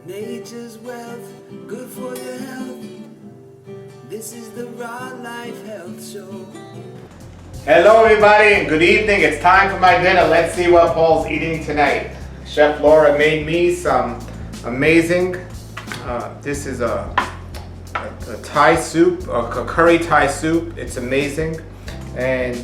Nature's wealth, good for your health. This is the Raw Life Health Show. Hello everybody and good evening. It's time for my dinner. Let's see what Paul's eating tonight. Chef Laura made me some amazing, this is a Thai soup, a curry Thai soup. It's amazing. And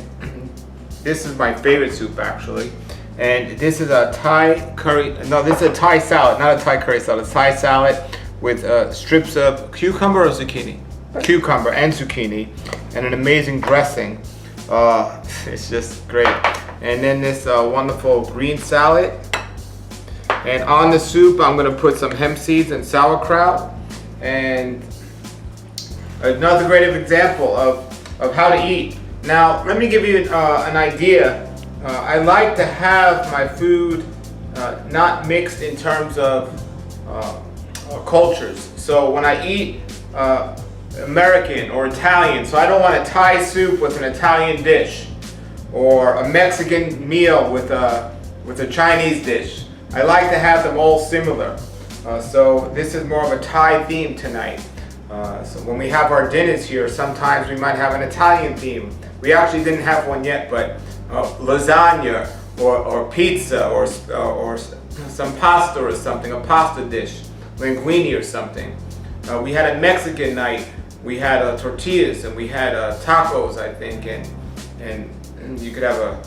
this is my favorite soup actually. And this is a Thai curry, no, this is a Thai salad, not a Thai curry salad. It's Thai salad with strips of cucumber or zucchini? Cucumber and zucchini, and an amazing dressing. It's just great. And then this wonderful green salad. And on the soup, I'm gonna put some hemp seeds and sauerkraut. And another great example of how to eat. Now, let me give you an idea. I like to have my food not mixed in terms of cultures. So when I eat American or Italian, so I don't want a Thai soup with an Italian dish, or a Mexican meal with a Chinese dish. I like to have them all similar. So this is more of a Thai theme tonight. So when we have our dinners here, sometimes we might have an Italian theme. We actually didn't have one yet, but lasagna or pizza or some pasta or something, a pasta dish, linguine or something. We had a Mexican night. We had tortillas and we had tacos, I think, and you could have a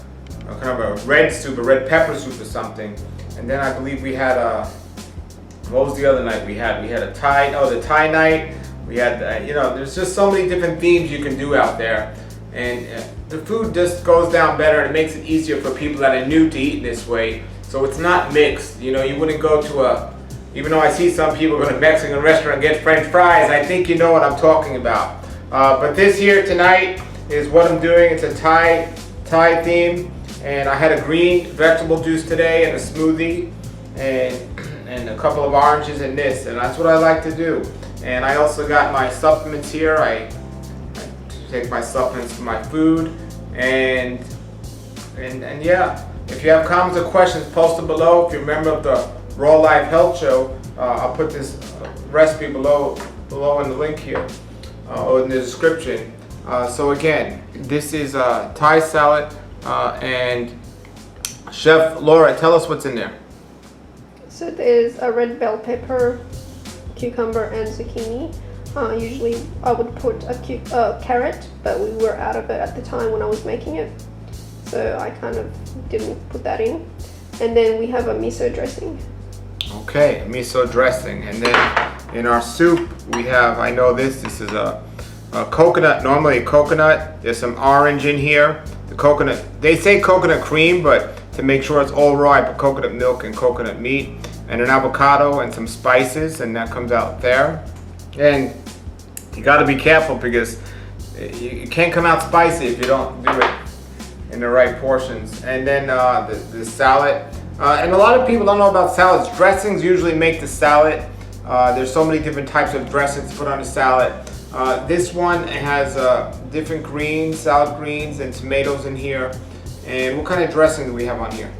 kind of a red soup, a red pepper soup or something. And then I believe we had what was the other night we had? We had a Thai, the Thai night. We had, there's just so many different themes you can do out there. And the food just goes down better and it makes it easier for people that are new to eat this way. So it's not mixed. You wouldn't go to even though I see some people go to a Mexican restaurant and get French fries, I think you know what I'm talking about. But this here tonight is what I'm doing. It's a Thai theme. And I had a green vegetable juice today and a smoothie and a couple of oranges and this. And that's what I like to do. And I also got my supplements here. I take my supplements for my food, and yeah, if you have comments or questions, post them below. If you're a member of the Raw Life Health Show, I'll put this recipe below in the link here or in the description. So again, this is a Thai salad, and Chef Laura, tell us what's in there. So there's a red bell pepper, cucumber, and zucchini. Usually I would put a carrot, but we were out of it at the time when I was making it, so I kind of didn't put that in. And then we have a miso dressing. Okay, miso dressing. And then in our soup we have, I know this is a coconut, normally coconut. There's some orange in here. The coconut, they say coconut cream, but to make sure it's all raw, I put coconut milk and coconut meat, and an avocado and some spices, and that comes out there. And you got to be careful because you can't come out spicy if you don't do it in the right portions. And then the salad. And a lot of people don't know about salads. Dressings usually make the salad. There's so many different types of dressings to put on a salad. This one has different greens, salad greens, and tomatoes in here. And what kind of dressing do we have on here?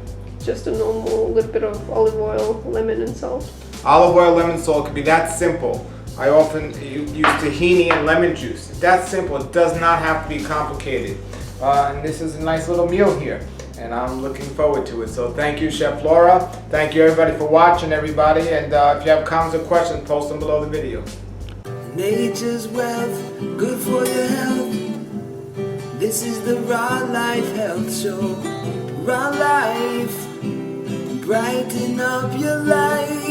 Just a normal little bit of olive oil, lemon, and salt. Olive oil, lemon, salt could be that simple. I often use tahini and lemon juice. That's simple. It does not have to be complicated. And this is a nice little meal here, and I'm looking forward to it. So thank you, Chef Laura. Thank you, everybody, for watching, everybody. And if you have comments or questions, post them below the video. Nature's wealth, good for your health. This is the Raw Life Health Show. Raw Life, brighten up your life.